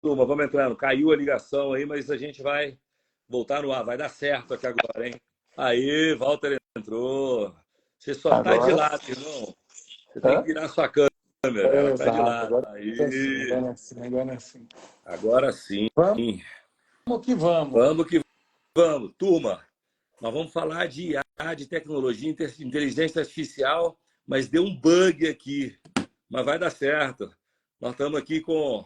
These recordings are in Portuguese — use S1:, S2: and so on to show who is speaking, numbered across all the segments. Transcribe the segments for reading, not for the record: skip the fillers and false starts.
S1: turma, vamos entrando. Caiu a ligação aí, mas a gente vai voltar no ar. Vai dar certo aqui agora, hein? Aí, Walter entrou. Você só tá de
S2: Agora,
S1: lado, irmão. Você tem que
S2: hã?
S1: virar sua câmera. Ela tá de
S2: Exato,
S1: lado.
S2: agora é assim,
S1: Aí,
S2: agora é assim, agora é assim.
S1: agora sim.
S2: Vamos que vamos.
S1: Vamos que vamos. Turma, nós vamos falar de IA, de tecnologia, inteligência artificial, mas deu um bug aqui. Mas vai dar certo. Nós estamos aqui com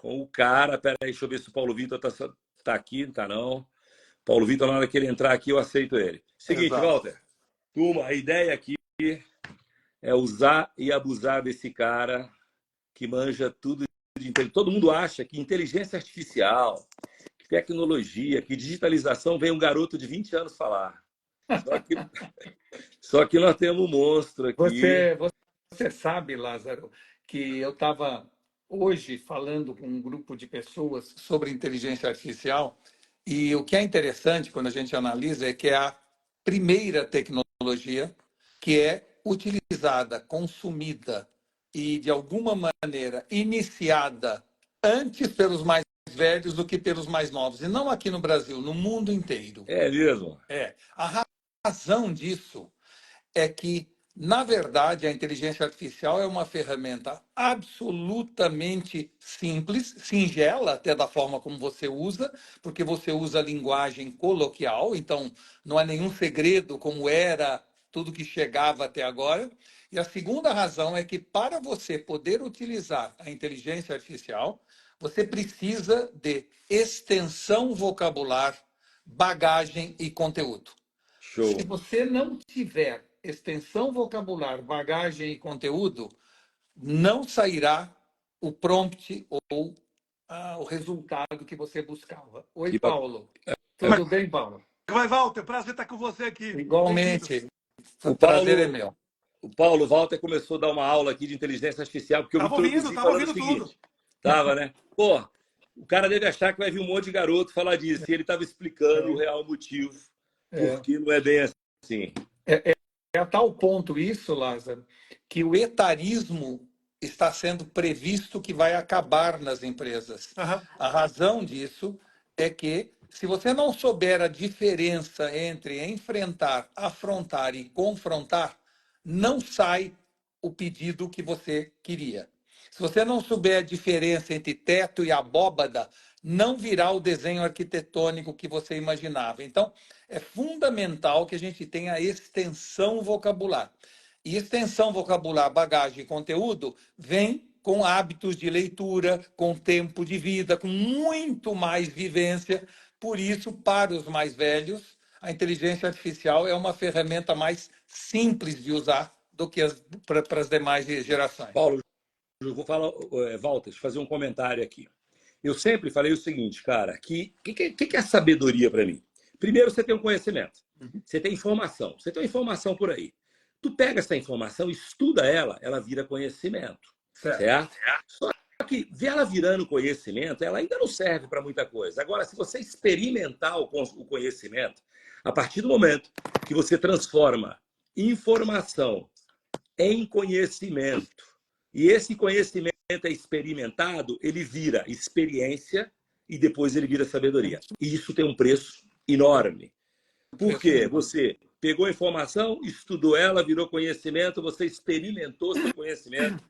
S1: o cara. Peraí, deixa eu ver se o Paulo Vitor tá aqui, não tá não. Paulo Vitor, na hora que ele entrar aqui, eu aceito ele. Seguinte,
S2: Exato.
S1: Walter. Turma, a ideia aqui é usar e abusar desse cara que manja tudo de inteligência. Todo mundo acha que inteligência artificial, que tecnologia, que digitalização vem um garoto de 20 anos falar. Só que, só que nós temos um monstro aqui.
S2: Você sabe, Lázaro, que eu estava hoje falando com um grupo de pessoas sobre inteligência artificial e o que é interessante quando a gente analisa é que é a primeira tecnologia que é utilizada, consumida e, de alguma maneira, iniciada antes pelos mais velhos do que pelos mais novos. E não aqui no Brasil, no mundo inteiro.
S1: É mesmo?
S2: A razão disso é que, na verdade, a inteligência artificial é uma ferramenta absolutamente simples, singela, até da forma como você usa, porque você usa a linguagem coloquial, então não há nenhum segredo como era tudo que chegava até agora. E a segunda razão é que, para você poder utilizar a inteligência artificial, você precisa de extensão vocabular, bagagem e conteúdo. Se
S1: Show.
S2: você não tiver extensão vocabular, bagagem e conteúdo, não sairá o prompt ou o resultado que você buscava. Oi,
S1: Que
S2: Paulo.
S3: Como é
S2: Tudo bem, Paulo?
S3: que vai, Walter? Prazer estar com você aqui. Bem-vindo.
S2: Igualmente.
S1: O
S2: O prazer é
S1: Paulo,
S2: meu.
S1: o Paulo Walter começou a dar uma aula aqui de inteligência artificial, porque eu me introduzi
S3: Tava
S1: falando o
S3: ouvindo tudo.
S1: seguinte. Tava, né? Pô, o cara deve achar que vai vir um monte de garoto falar disso. E ele estava explicando o real motivo,
S2: É,
S1: porque não é bem assim.
S2: é a tal ponto isso, Lázaro, que o etarismo está sendo previsto que vai acabar nas empresas.
S3: Aham.
S2: A razão disso é que, se você não souber a diferença entre enfrentar, afrontar e confrontar, não sai o pedido que você queria. Se você não souber a diferença entre teto e abóbada, não virá o desenho arquitetônico que você imaginava. Então, é fundamental que a gente tenha extensão vocabular. E extensão vocabular, bagagem e conteúdo vem com hábitos de leitura, com tempo de vida, com muito mais vivência. Por isso, para os mais velhos, a inteligência artificial é uma ferramenta mais simples de usar do que para as demais gerações.
S1: Paulo, eu vou falar, Walter, fazer um comentário aqui. Eu sempre falei o seguinte, cara, que é sabedoria para mim? Primeiro, você tem um conhecimento, você tem informação, você tem uma informação por aí. Tu pega essa informação, estuda ela, ela vira conhecimento,
S2: Certo.
S1: certo? Só que ver ela virando conhecimento, ela ainda não serve para muita coisa. Agora, se você experimentar o conhecimento, a partir do momento que você transforma informação em conhecimento, e esse conhecimento é experimentado, ele vira experiência e depois ele vira sabedoria. E isso tem um preço enorme. Porque você pegou a informação, estudou ela, virou conhecimento, você experimentou seu conhecimento.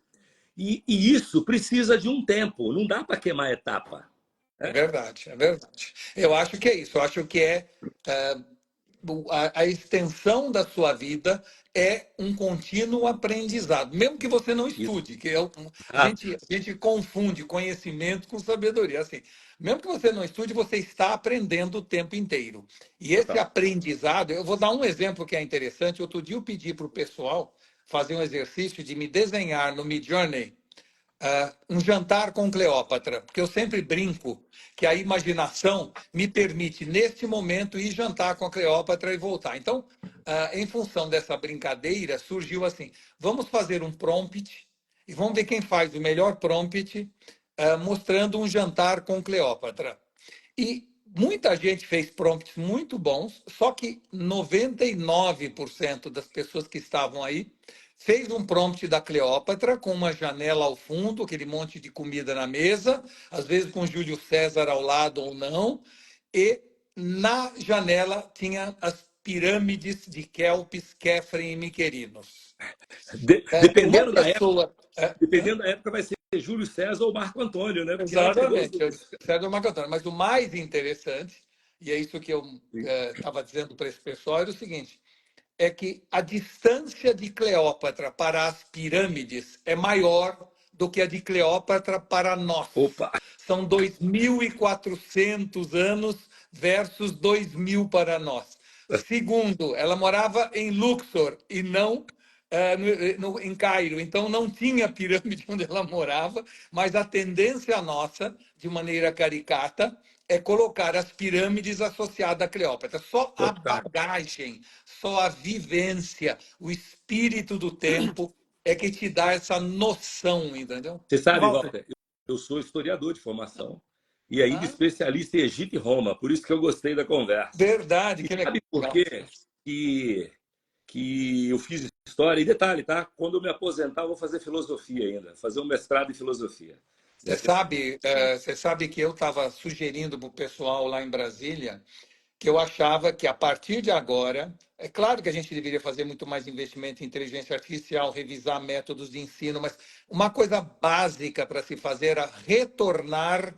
S1: E isso precisa de um tempo, não dá para queimar etapa.
S2: É verdade, é verdade. Eu acho que é isso. Eu acho que a extensão da sua vida é um contínuo aprendizado, mesmo que você não
S1: Isso.
S2: estude, que a gente confunde conhecimento com sabedoria. Assim, mesmo que você não estude, você está aprendendo o tempo inteiro. E esse aprendizado, eu vou dar um exemplo que é interessante. Outro dia eu pedi para o pessoal fazer um exercício de me desenhar no Midjourney um jantar com Cleópatra, porque eu sempre brinco que a imaginação me permite, neste momento, ir jantar com a Cleópatra e voltar. Então, em função dessa brincadeira, surgiu assim: vamos fazer um prompt e vamos ver quem faz o melhor prompt mostrando um jantar com Cleópatra. E muita gente fez prompts muito bons, só que 99% das pessoas que estavam aí fez um prompt da Cleópatra com uma janela ao fundo, aquele monte de comida na mesa, às vezes com Júlio César ao lado ou não, e na janela tinha as pirâmides de Kelpis, Quefren e Miquerinos. Uma
S1: Dependendo da época,
S2: pessoa...
S1: dependendo da época, vai ser Júlio César ou Marco Antônio, né? Porque antes dos
S2: Exatamente,
S1: dois.
S2: César Marco Antônio. Mas o mais interessante, e é isso que eu estava dizendo para esse pessoal, era o seguinte: é que a distância de Cleópatra para as pirâmides é maior do que a de Cleópatra para nós.
S1: Opa!
S2: São 2.400 anos versus 2.000 para nós. Segundo, ela morava em Luxor e não em Cairo. Então, não tinha pirâmide onde ela morava, mas a tendência nossa, de maneira caricata, é colocar as pirâmides associadas a Cleópatra. Só a
S1: Total.
S2: bagagem, só a vivência, o espírito do tempo é que te dá essa noção, entendeu?
S1: Você sabe,
S3: Walter,
S1: Walter, eu sou historiador de formação e ainda especialista em Egito e Roma, por isso que eu gostei da conversa.
S2: Verdade,
S1: E
S2: que
S1: sabe por
S2: legal.
S1: quê que eu fiz história? E detalhe, tá? Quando eu me aposentar, eu vou fazer filosofia ainda, fazer um mestrado em filosofia.
S2: Você sabe que eu estava sugerindo para o pessoal lá em Brasília que eu achava que a partir de agora, é claro que a gente deveria fazer muito mais investimento em inteligência artificial, revisar métodos de ensino, mas uma coisa básica para se fazer era retornar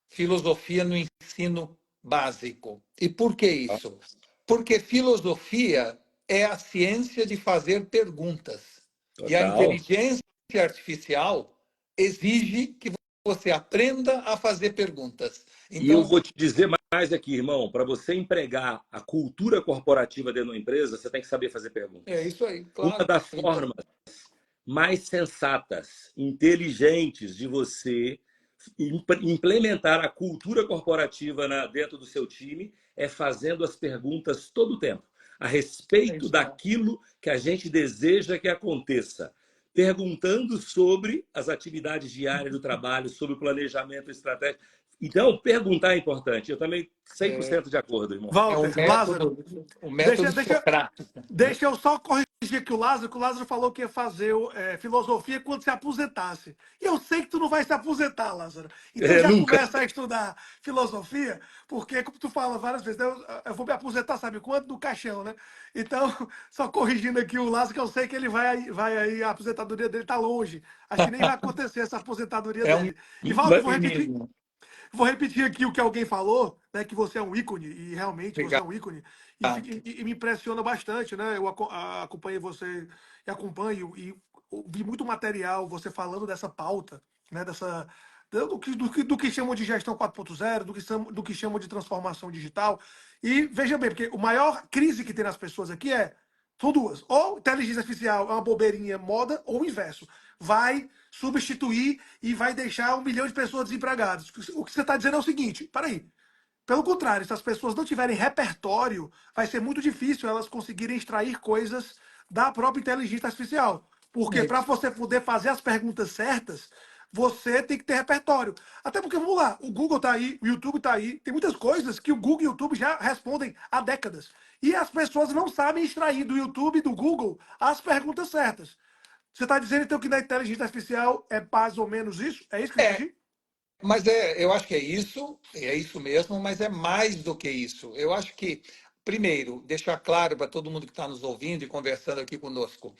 S2: filosofia no ensino básico. E por que isso? Porque filosofia é a ciência de fazer perguntas. E a
S1: Total.
S2: inteligência artificial exige que você aprenda a fazer perguntas.
S1: E eu
S2: Então,
S1: vou te dizer mais aqui, irmão, para você empregar a cultura corporativa dentro da empresa, você tem que saber fazer
S2: é
S1: perguntas.
S2: isso aí,
S1: Uma
S2: claro.
S1: das formas mais sensatas, inteligentes de você implementar a cultura corporativa dentro do seu time é fazendo as perguntas todo o tempo, a
S2: É
S1: respeito
S2: isso aí.
S1: daquilo que a gente deseja que aconteça. Perguntando sobre as atividades diárias do trabalho, sobre o planejamento estratégico. Então, perguntar é importante. Eu também 100% de acordo, irmão.
S2: É
S3: Walter, Lázaro,
S2: o
S3: deixa,
S2: método
S3: deixa,
S2: socrático.
S3: deixa eu só corrigir aqui que o Lázaro falou que ia fazer filosofia quando se aposentasse. E eu sei que tu não vai se aposentar, Lázaro. Então já
S1: Nunca.
S3: começa a estudar filosofia, porque, como tu fala várias vezes, eu vou me aposentar, sabe quando? Do caixão, né? Então, só corrigindo aqui o Lázaro, que eu sei que ele vai aí, a aposentadoria dele tá longe. Acho que nem vai acontecer essa aposentadoria
S2: É um
S3: dele. E, Walter,
S1: Mas,
S3: vou repetir aqui o que alguém falou, né? Que você é um ícone, e realmente você é
S2: Obrigado.
S3: um ícone, e me impressiona bastante, né? Eu acompanhei você e acompanho, e vi muito material você falando dessa pauta, né? Do que chamam de gestão 4.0, do que chamam de transformação digital. E veja bem, porque a maior crise que tem nas pessoas aqui são duas. Ou inteligência artificial é uma bobeirinha moda, ou o inverso. Vai substituir e vai deixar 1 milhão de pessoas desempregadas. O que você está dizendo é o seguinte: peraí. Pelo contrário, se as pessoas não tiverem repertório, vai ser muito difícil elas conseguirem extrair coisas da própria inteligência artificial. Porque para você poder fazer as perguntas certas, você tem que ter repertório. Até porque, vamos lá, o Google está aí, o YouTube está aí, tem muitas coisas que o Google e o YouTube já respondem há décadas. E as pessoas não sabem extrair do YouTube e do Google as perguntas certas. Você está dizendo, então, que na inteligência artificial é mais ou menos isso? É isso que eu
S2: É,
S3: entendi?
S2: mas eu acho que é isso mesmo, mas é mais do que isso. Eu acho que, primeiro, deixar claro para todo mundo que está nos ouvindo e conversando aqui conosco,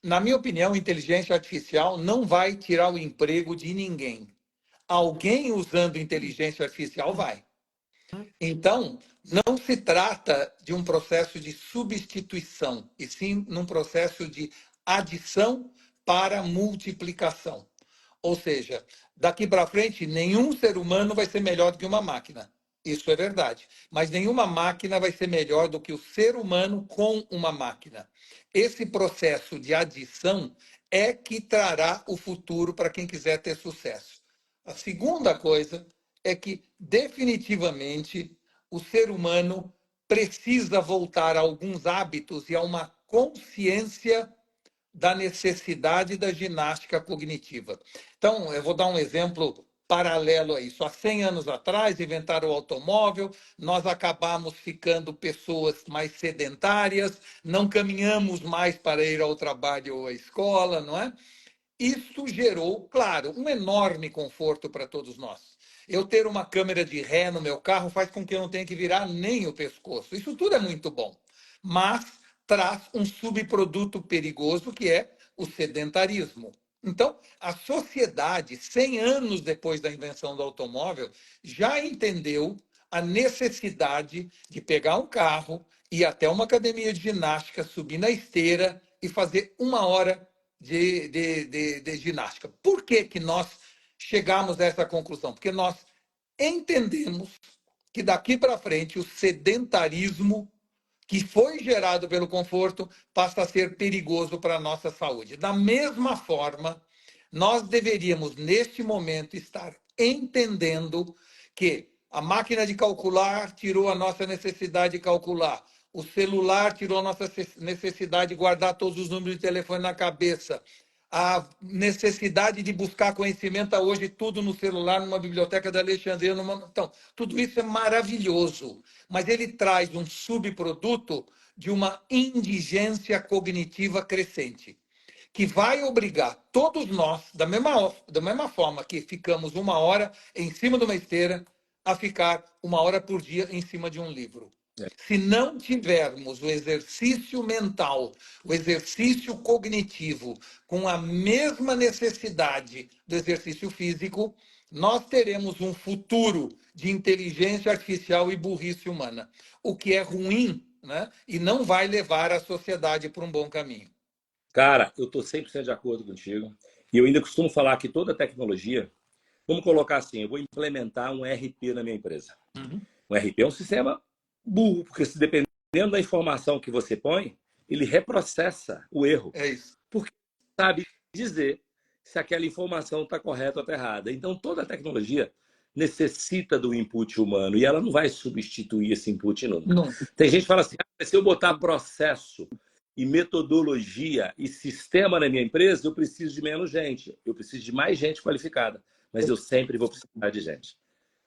S2: na minha opinião, inteligência artificial não vai tirar o emprego de ninguém. Alguém usando inteligência artificial vai. Então, não se trata de um processo de substituição, e sim num processo de adição para multiplicação. Ou seja, daqui para frente, nenhum ser humano vai ser melhor do que uma máquina. Isso é verdade. Mas nenhuma máquina vai ser melhor do que o ser humano com uma máquina. Esse processo de adição é que trará o futuro para quem quiser ter sucesso. A segunda coisa é que, definitivamente, o ser humano precisa voltar a alguns hábitos e a uma consciência da necessidade da ginástica cognitiva. Então, eu vou dar um exemplo paralelo a isso. Há 100 anos atrás, inventaram o automóvel, nós acabamos ficando pessoas mais sedentárias, não caminhamos mais para ir ao trabalho ou à escola, não é? Isso gerou, claro, um enorme conforto para todos nós. Eu ter uma câmera de ré no meu carro faz com que eu não tenha que virar nem o pescoço. Isso tudo é muito bom, mas traz um subproduto perigoso que é o sedentarismo. Então, a sociedade, 100 anos depois da invenção do automóvel, já entendeu a necessidade de pegar um carro, ir até uma academia de ginástica, subir na esteira e fazer 1 hora de ginástica. Por que, que nós chegamos a essa conclusão? Porque nós entendemos que daqui para frente o sedentarismo que foi gerado pelo conforto passa a ser perigoso para a nossa saúde. Da mesma forma, nós deveríamos, neste momento, estar entendendo que a máquina de calcular tirou a nossa necessidade de calcular, o celular tirou a nossa necessidade de guardar todos os números de telefone na cabeça, a necessidade de buscar conhecimento está hoje tudo no celular, numa biblioteca da Alexandria. Então, tudo isso é maravilhoso, mas ele traz um subproduto de uma indigência cognitiva crescente, que vai obrigar todos nós, da mesma forma que ficamos 1 hora em cima de uma esteira, a ficar 1 hora por dia em cima de um livro. Se não tivermos o exercício mental, o exercício cognitivo, com a mesma necessidade do exercício físico, nós teremos um futuro de inteligência artificial e burrice humana, o que é ruim, né? E não vai levar a sociedade para um bom caminho.
S1: Cara, eu estou 100% de acordo contigo. E eu ainda costumo falar que toda tecnologia, vamos colocar assim, eu vou implementar um RP na minha empresa. Um RP é um sistema burro, porque se dependendo da informação que você põe, ele reprocessa o erro.
S2: É isso.
S1: Porque sabe dizer se aquela informação está correta ou está errada. Então, toda tecnologia necessita do input humano e ela não vai substituir esse input nunca.
S2: Não.
S1: Tem gente que fala assim, se eu botar processo e metodologia e sistema na minha empresa, eu preciso de menos gente. Eu preciso de mais gente qualificada. Mas eu sempre vou precisar de gente.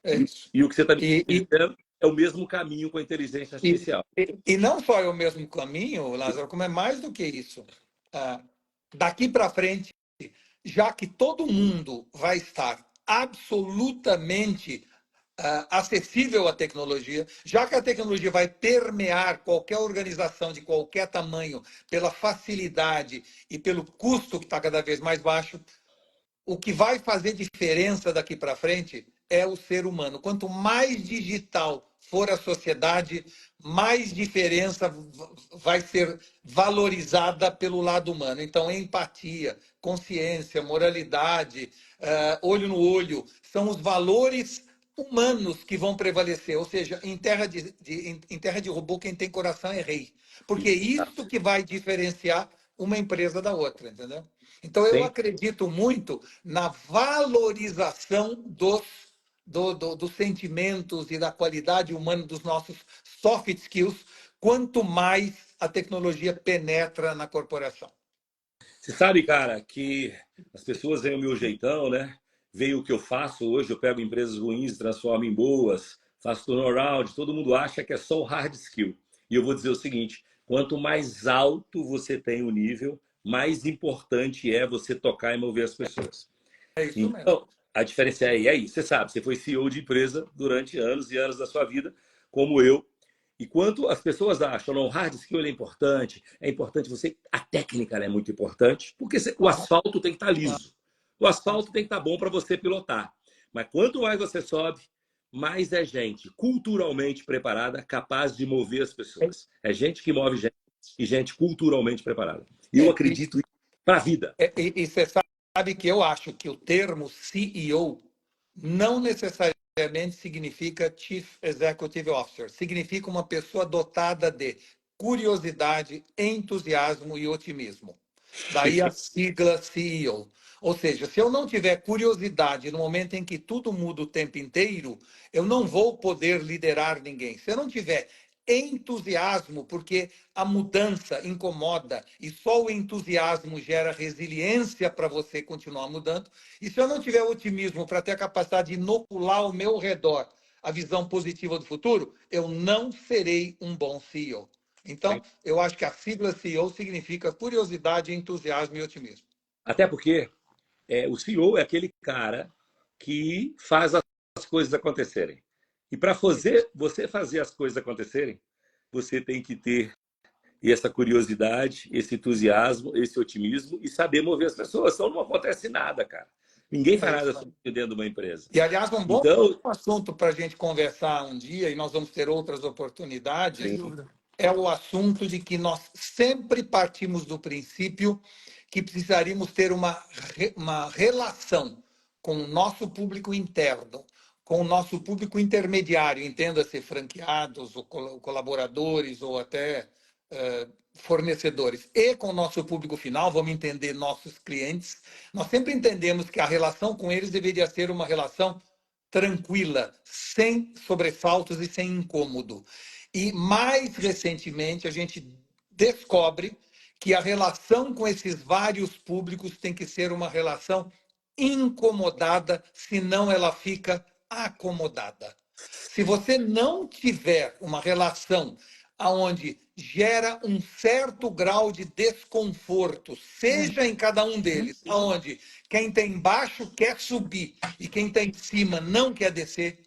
S2: É isso.
S1: E o que você está me dizendo é o mesmo caminho com a inteligência artificial.
S2: E não só é o mesmo caminho, Lázaro, como é mais do que isso. Daqui para frente, já que todo mundo vai estar absolutamente acessível à tecnologia, já que a tecnologia vai permear qualquer organização de qualquer tamanho pela facilidade e pelo custo que está cada vez mais baixo, o que vai fazer diferença daqui para frente é o ser humano. Quanto mais digital for a sociedade, mais diferença vai ser valorizada pelo lado humano. Então, empatia, consciência, moralidade, olho no olho, são os valores humanos que vão prevalecer. Ou seja, em terra de robô, quem tem coração é rei. Porque é isso que vai diferenciar uma empresa da outra, entendeu? Então, eu acredito muito na valorização dos sentimentos e da qualidade humana dos nossos soft skills, quanto mais a tecnologia penetra na corporação.
S1: Você sabe, cara, que as pessoas veem o meu jeitão, né? Veem o que eu faço hoje, eu pego empresas ruins e transformo em boas, faço turnaround, todo mundo acha que é só o hard skill. E eu vou dizer o seguinte, quanto mais alto você tem o nível, mais importante é você tocar e mover as pessoas.
S2: É isso mesmo.
S1: Então, a diferença é aí. Você sabe, você foi CEO de empresa durante anos e anos da sua vida, como eu. E quanto as pessoas acham, não, o hard skill é importante você. A técnica é muito importante, porque o asfalto tem que estar liso. O asfalto tem que estar bom para você pilotar. Mas quanto mais você sobe, mais é gente culturalmente preparada, capaz de mover as pessoas. É gente que move gente e gente culturalmente preparada. E eu acredito para a vida.
S2: E você sabe que eu acho que o termo CEO não necessariamente significa Chief Executive Officer. Significa uma pessoa dotada de curiosidade, entusiasmo e otimismo. Daí a sigla CEO. Ou seja, se eu não tiver curiosidade no momento em que tudo muda o tempo inteiro, eu não vou poder liderar ninguém. Se eu não tiver entusiasmo, porque a mudança incomoda e só o entusiasmo gera resiliência para você continuar mudando. E se eu não tiver otimismo para ter a capacidade de inocular ao meu redor a visão positiva do futuro, eu não serei um bom CEO. Então, eu acho que a sigla CEO significa curiosidade, entusiasmo e otimismo.
S1: Até porque o CEO é aquele cara que faz as coisas acontecerem. E para você fazer as coisas acontecerem, você tem que ter essa curiosidade, esse entusiasmo, esse otimismo e saber mover as pessoas. Senão não acontece nada, cara. Ninguém faz
S2: É
S1: nada
S2: isso aí.
S1: sozinho dentro de uma empresa.
S2: E, aliás, um bom
S1: Então,
S2: assunto para a gente conversar um dia, e nós vamos ter outras
S3: Sem
S2: oportunidades,
S1: sim,
S3: dúvida.
S2: é o assunto de que nós sempre partimos do princípio que precisaríamos ter uma relação com o nosso público interno, com o nosso público intermediário, entenda-se franqueados, ou colaboradores, ou até fornecedores, e com o nosso público final, vamos entender nossos clientes. Nós sempre entendemos que a relação com eles deveria ser uma relação tranquila, sem sobressaltos e sem incômodo. E mais recentemente a gente descobre que a relação com esses vários públicos tem que ser uma relação incomodada, senão ela fica acomodada. Se você não tiver uma relação onde gera um certo grau de desconforto, seja em cada um deles, onde quem está embaixo quer subir e quem está em cima não quer descer,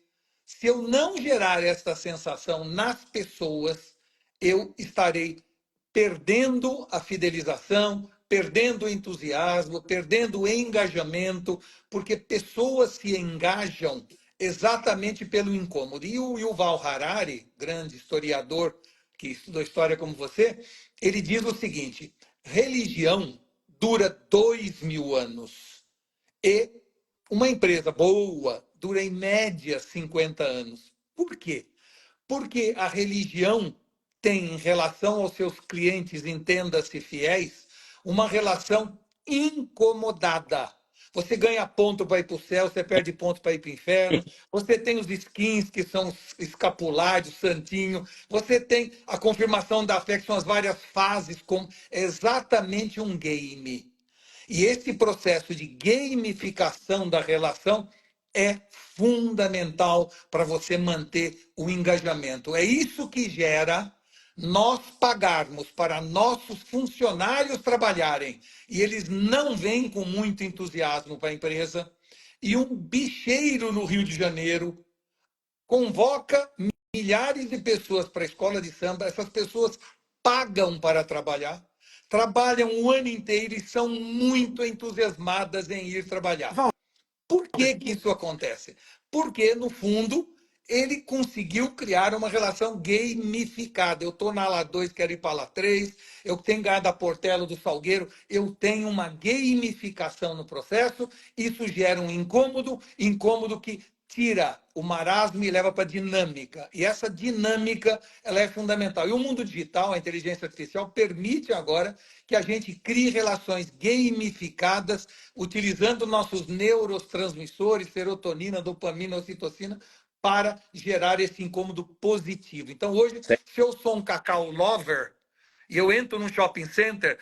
S2: se eu não gerar essa sensação nas pessoas, eu estarei perdendo a fidelização, perdendo o entusiasmo, perdendo o engajamento, porque pessoas se engajam exatamente pelo incômodo. E o Yuval Harari, grande historiador que estudou história como você, ele diz o seguinte: religião dura 2000 anos e uma empresa boa dura em média 50 anos. Por quê? Porque a religião tem, em relação aos seus clientes, entenda-se fiéis, uma relação incomodada. Você ganha ponto para ir para o céu, você perde ponto para ir para o inferno. Você tem os skins, que são os escapulários, santinho. Você tem a confirmação da fé, que são as várias fases, como exatamente um game. E esse processo de gamificação da relação é fundamental para você manter o engajamento. É isso que gera nós pagarmos para nossos funcionários trabalharem e eles não vêm com muito entusiasmo para a empresa. E um bicheiro no Rio de Janeiro convoca milhares de pessoas para a escola de samba, essas pessoas pagam para trabalhar, trabalham o ano inteiro e são muito entusiasmadas em ir trabalhar. Por que que isso acontece? Porque, no fundo, ele conseguiu criar uma relação gamificada. Eu estou na ala 2, quero ir para a ala 3, eu tenho ganhado a Portela do Salgueiro, eu tenho uma gamificação no processo, isso gera um incômodo, incômodo que tira o marasmo e leva para a dinâmica. E essa dinâmica ela é fundamental. E o mundo digital, a inteligência artificial, permite agora que a gente crie relações gamificadas, utilizando nossos neurotransmissores, serotonina, dopamina, ocitocina, para gerar esse incômodo positivo. Então, hoje, se eu sou um cacau lover e eu entro num shopping center,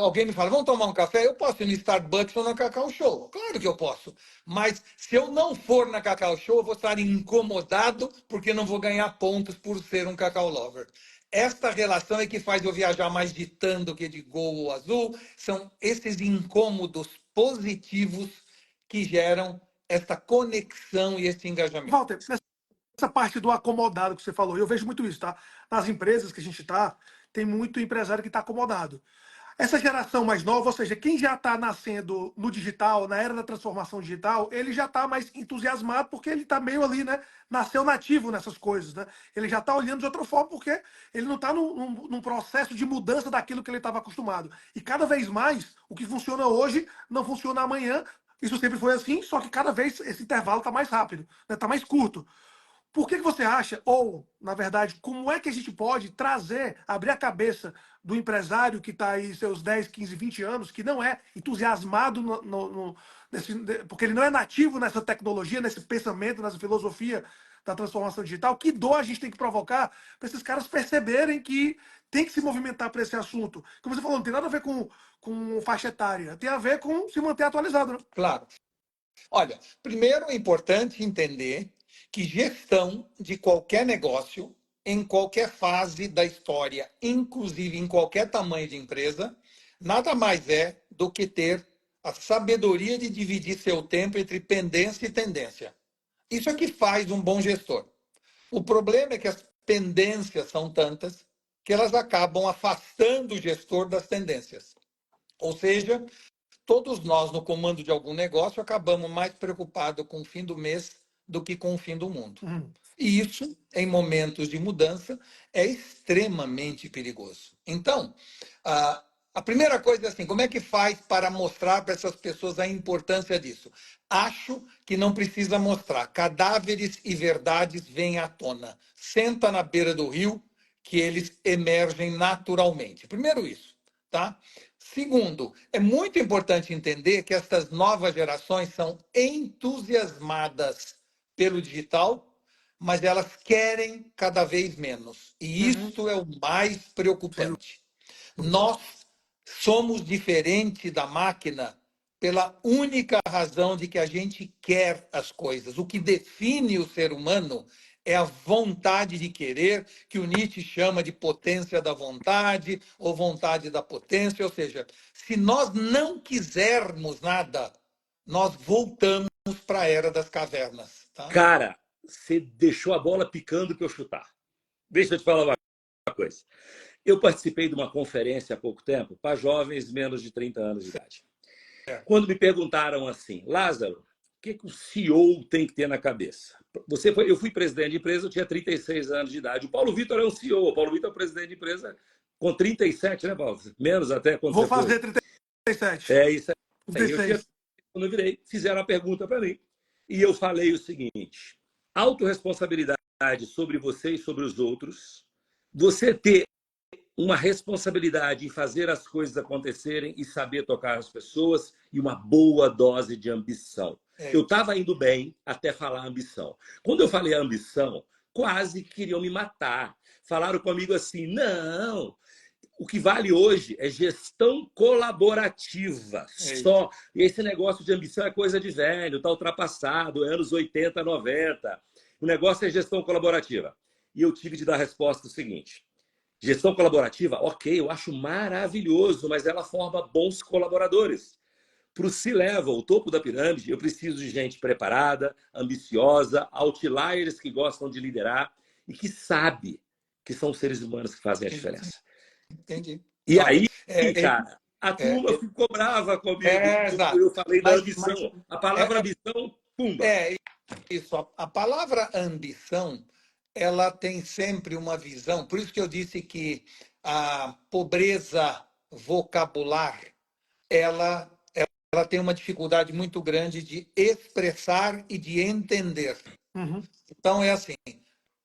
S2: alguém me fala, vamos tomar um café? Eu posso ir no Starbucks ou na Cacau Show. Claro que eu posso. Mas se eu não for na Cacau Show, eu vou estar incomodado porque não vou ganhar pontos por ser um cacau lover. Esta relação é que faz eu viajar mais de TAM do que de Gol ou Azul. São esses incômodos positivos que geram essa conexão e esse engajamento.
S3: Walter, nessa parte do acomodado que você falou, eu vejo muito isso, tá? Nas empresas que a gente está, tem muito empresário que está acomodado. Essa geração mais nova, ou seja, quem já está nascendo no digital, na era da transformação digital, ele já está mais entusiasmado porque ele está meio ali, né? Nasceu nativo nessas coisas, né? Ele já está olhando de outra forma porque ele não está num processo de mudança daquilo que ele estava acostumado. E cada vez mais, o que funciona hoje não funciona amanhã. Isso sempre foi assim, só que cada vez esse intervalo está mais rápido, está mais curto. Por que você acha, ou, na verdade, como é que a gente pode trazer, abrir a cabeça do empresário que está aí seus 10, 15, 20 anos, que não é entusiasmado, porque ele não é nativo nessa tecnologia, nesse pensamento, nessa filosofia da transformação digital, que dor a gente tem que provocar para esses caras perceberem que tem que se movimentar para esse assunto. Como você falou, não tem nada a ver com faixa etária, tem a ver com se manter atualizado, né?
S2: Claro. Olha, primeiro é importante entender que gestão de qualquer negócio, em qualquer fase da história, inclusive em qualquer tamanho de empresa, nada mais é do que ter a sabedoria de dividir seu tempo entre pendência e tendência. Isso é que faz um bom gestor. O problema é que as pendências são tantas que elas acabam afastando o gestor das tendências. Ou seja, todos nós, no comando de algum negócio, acabamos mais preocupados com o fim do mês do que com o fim do mundo. E isso, em momentos de mudança, é extremamente perigoso. Então, a primeira coisa é assim, como é que faz para mostrar para essas pessoas a importância disso? Acho que não precisa mostrar. Cadáveres e verdades vêm à tona. Senta na beira do rio que eles emergem naturalmente. Primeiro isso, tá? Segundo, é muito importante entender que estas novas gerações são entusiasmadas pelo digital, mas elas querem cada vez menos. E isso é o mais preocupante. Nós somos diferentes da máquina pela única razão de que a gente quer as coisas. O que define o ser humano é a vontade de querer, que o Nietzsche chama de potência da vontade ou vontade da potência. Ou seja, se nós não quisermos nada, nós voltamos para a era das cavernas. Tá?
S1: Cara, você deixou a bola picando para eu chutar. Deixa eu te falar uma coisa. Eu participei de uma conferência há pouco tempo para jovens menos de 30 anos de idade. Quando me perguntaram assim, Lázaro, o que o CEO tem que ter na cabeça? Eu fui presidente de empresa, eu tinha 36 anos de idade. O Paulo Vitor é um CEO, o Paulo Vitor é presidente de empresa com 37, né, Paulo? Menos até quando
S3: Vou
S1: você
S3: fazer
S1: foi.
S3: 37.
S1: É isso aí.
S3: 36.
S1: Quando eu virei, fizeram a pergunta para mim. E eu falei o seguinte, autorresponsabilidade sobre você e sobre os outros, você ter uma responsabilidade em fazer as coisas acontecerem e saber tocar as pessoas e uma boa dose de ambição. Eu estava indo bem até falar ambição. Quando eu falei ambição, quase queriam me matar. Falaram comigo assim, não, o que vale hoje é gestão colaborativa. Só. E esse negócio de ambição é coisa de velho, está ultrapassado, anos 80, 90. O negócio é gestão colaborativa. E eu tive de dar a resposta seguinte. Gestão colaborativa, ok, eu acho maravilhoso, mas ela forma bons colaboradores. Para o C-Level, o topo da pirâmide, eu preciso de gente preparada, ambiciosa, outliers que gostam de liderar e que sabe que são os seres humanos que fazem a diferença.
S2: Entendi.
S1: E aí, cara, a turma
S2: é,
S1: ficou brava comigo.
S2: exato.
S1: Eu falei da ambição. A palavra ambição, pumba.
S2: Isso. A palavra ambição, ela tem sempre uma visão. Por isso que eu disse que a pobreza vocabular, ela tem uma dificuldade muito grande de expressar e de entender. Então, é assim,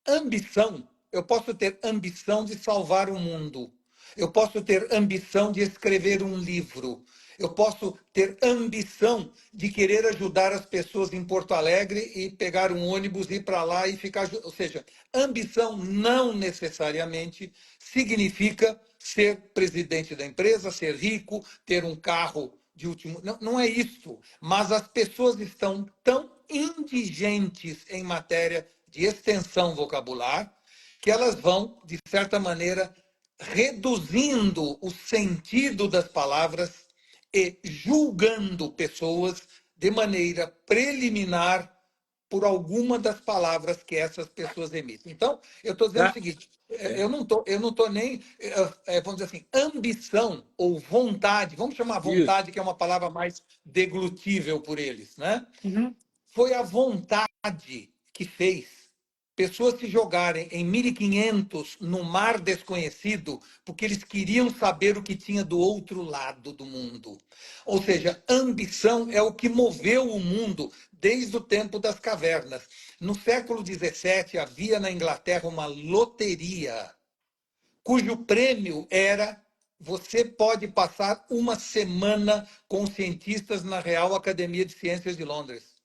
S2: ambição, eu posso ter ambição de salvar o mundo. Eu posso ter ambição de escrever um livro. Eu posso ter ambição de querer ajudar as pessoas em Porto Alegre e pegar um ônibus, ir para lá e ficar. Ou seja, ambição não necessariamente significa ser presidente da empresa, ser rico, ter um carro de último. Não, não é isso. Mas as pessoas estão tão indigentes em matéria de extensão vocabular que elas vão, de certa maneira, reduzindo o sentido das palavras e julgando pessoas de maneira preliminar por alguma das palavras que essas pessoas emitem. Então, eu estou dizendo o seguinte, eu não tô nem, vamos dizer assim, ambição ou vontade, vamos chamar vontade, que é uma palavra mais deglutível por eles, né? Foi a vontade que fez pessoas se jogarem em 1500 no mar desconhecido porque eles queriam saber o que tinha do outro lado do mundo. Ou seja, ambição é o que moveu o mundo desde o tempo das cavernas. No século XVII havia na Inglaterra uma loteria cujo prêmio era: você pode passar uma semana com cientistas na Real Academia de Ciências de Londres.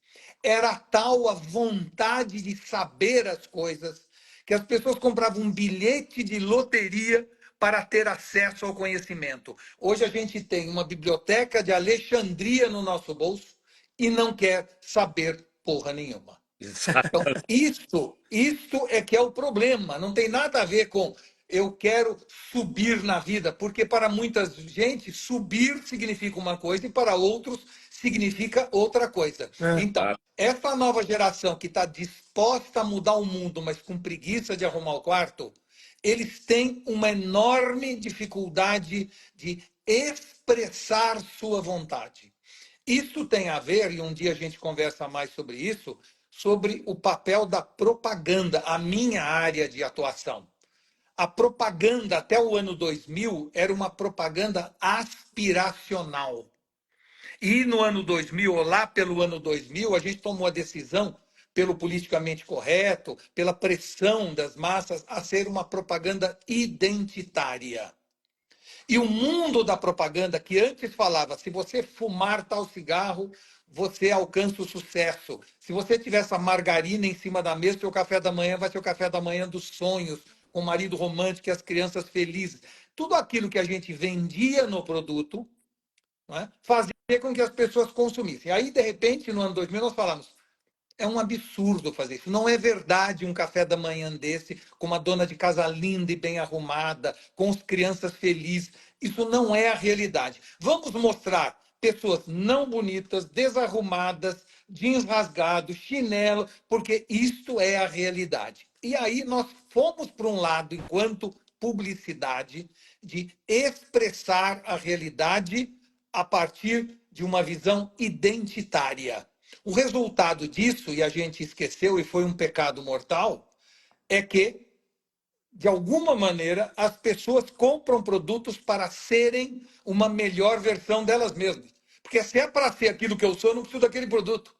S2: era tal a vontade de saber as coisas que as pessoas compravam um bilhete de loteria para ter acesso ao conhecimento. Hoje a gente tem uma biblioteca de Alexandria no nosso bolso e não quer saber porra nenhuma.
S1: Exato.
S2: Então, isto é que é o problema. Não tem nada a ver com eu quero subir na vida, porque para muita gente subir significa uma coisa e para outros significa outra coisa.
S3: É.
S2: Então, essa nova geração que está disposta a mudar o mundo, mas com preguiça de arrumar o quarto, eles têm uma enorme dificuldade de expressar sua vontade. Isso tem a ver, e um dia a gente conversa mais sobre isso, sobre o papel da propaganda, a minha área de atuação. A propaganda até o ano 2000 era uma propaganda aspiracional. E no ano 2000, ou lá pelo ano 2000, a gente tomou a decisão, pelo politicamente correto, pela pressão das massas, a ser uma propaganda identitária. E o mundo da propaganda, que antes falava, se você fumar tal cigarro, você alcança o sucesso. Se você tiver essa margarina em cima da mesa, seu café da manhã vai ser o café da manhã dos sonhos, com o marido romântico e as crianças felizes. Tudo aquilo que a gente vendia no produto, não é, fazia com que as pessoas consumissem. Aí, de repente, no ano 2000, nós falamos, é um absurdo fazer isso. Não é verdade um café da manhã desse, com uma dona de casa linda e bem arrumada, com as crianças felizes. Isso não é a realidade. Vamos mostrar pessoas não bonitas, desarrumadas, jeans rasgados, chinelo, porque isto é a realidade. E aí nós fomos para um lado, enquanto publicidade, de expressar a realidade a partir de uma visão identitária. O resultado disso, e a gente esqueceu e foi um pecado mortal, é que, de alguma maneira, as pessoas compram produtos para serem uma melhor versão delas mesmas. Porque se é para ser aquilo que eu sou, eu não preciso daquele produto.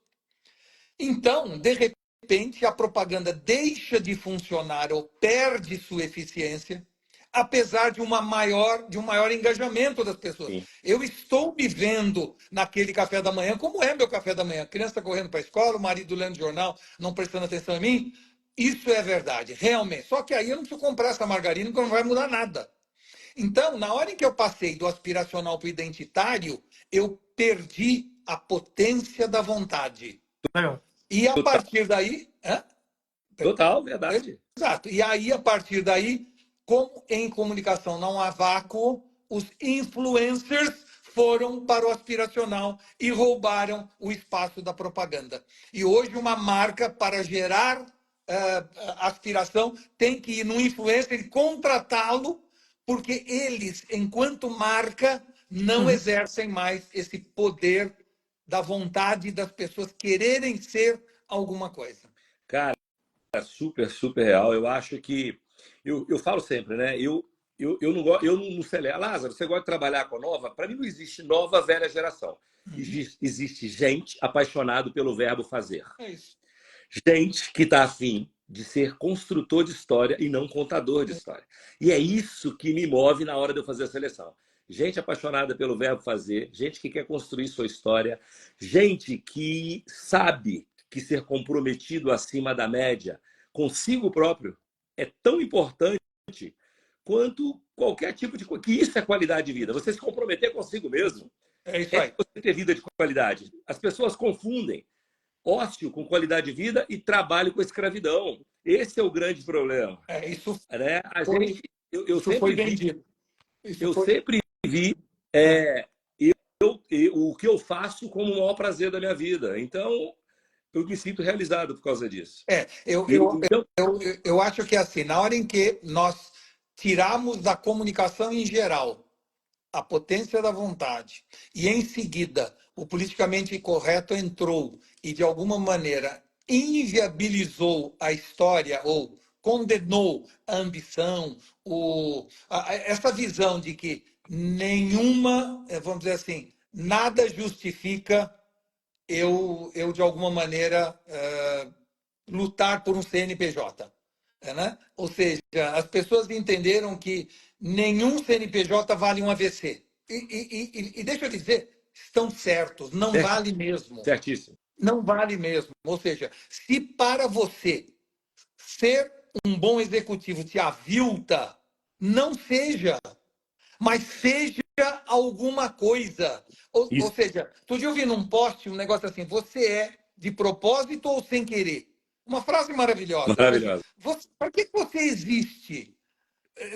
S2: Então, de repente, a propaganda deixa de funcionar ou perde sua eficiência, apesar de um maior engajamento das pessoas.
S1: Sim.
S2: Eu estou me vendo naquele café da manhã, como é meu café da manhã? A criança está correndo para a escola, o marido lendo jornal, não prestando atenção em mim. Isso é verdade, realmente. Só que aí eu não preciso comprar essa margarina, porque não vai mudar nada. Então, na hora em que eu passei do aspiracional para o identitário, eu perdi a potência da vontade.
S3: Legal.
S2: E a partir daí.
S1: Total, verdade.
S2: Exato. E aí, a partir daí, como em comunicação não há vácuo, os influencers foram para o aspiracional e roubaram o espaço da propaganda. E hoje, uma marca, para gerar aspiração, tem que ir no influencer e contratá-lo, porque eles, enquanto marca, não exercem mais esse poder da vontade das pessoas quererem ser alguma coisa.
S1: Cara, é super, super real. Eu acho que. Eu falo sempre, né? Eu não gosto, eu não celebro. Lázaro, você gosta de trabalhar com a nova? Para mim não existe nova, velha geração. Existe gente apaixonado pelo verbo fazer.
S2: É isso.
S1: Gente que está afim de ser construtor de história e não contador de história. E é isso que me move na hora de eu fazer a seleção. Gente apaixonada pelo verbo fazer, gente que quer construir sua história, gente que sabe que ser comprometido acima da média consigo próprio é tão importante quanto qualquer tipo de coisa. Que isso é qualidade de vida. Você se comprometer consigo mesmo.
S2: É isso aí.
S1: Você ter vida de qualidade. As pessoas confundem ócio com qualidade de vida e trabalho com escravidão. Esse é o grande problema.
S2: Isso
S1: né? Eu
S2: isso
S1: sempre
S2: foi
S1: vi,
S2: vendido.
S1: sempre vi o que eu faço como o maior prazer da minha vida. Então, eu me sinto realizado por causa disso.
S2: Eu acho que assim, na hora em que nós tiramos da comunicação em geral a potência da vontade e em seguida o politicamente correto entrou e de alguma maneira inviabilizou a história ou condenou a ambição, essa visão de que nenhuma, vamos dizer assim, nada justifica eu de alguma maneira lutar por um CNPJ. Né? Ou seja, as pessoas entenderam que nenhum CNPJ vale um AVC. E deixa eu dizer, estão certos, não vale mesmo.
S1: Certíssimo.
S2: Não vale mesmo. Ou seja, se para você ser um bom executivo te avilta, não seja, mas seja alguma coisa. Ou
S1: Isso,
S2: seja, tu já ouviu num post um negócio assim, você é de propósito ou sem querer? Uma frase maravilhosa. Ou seja,
S1: maravilhoso.
S2: para que você existe?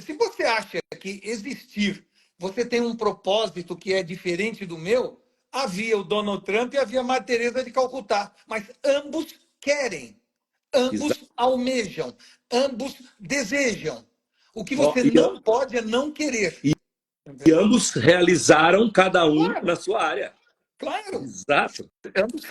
S2: Se você acha que existir, você tem um propósito que é diferente do meu, havia o Donald Trump e havia a Madre Teresa de Calcutá, mas ambos querem,
S1: Exato.
S2: ambos almejam, ambos desejam. O que você não pode é não querer.
S1: E, e
S2: Entendeu?
S1: ambos realizaram cada um
S2: Claro,
S1: na sua área.
S2: claro.
S1: Exato.
S2: Ambos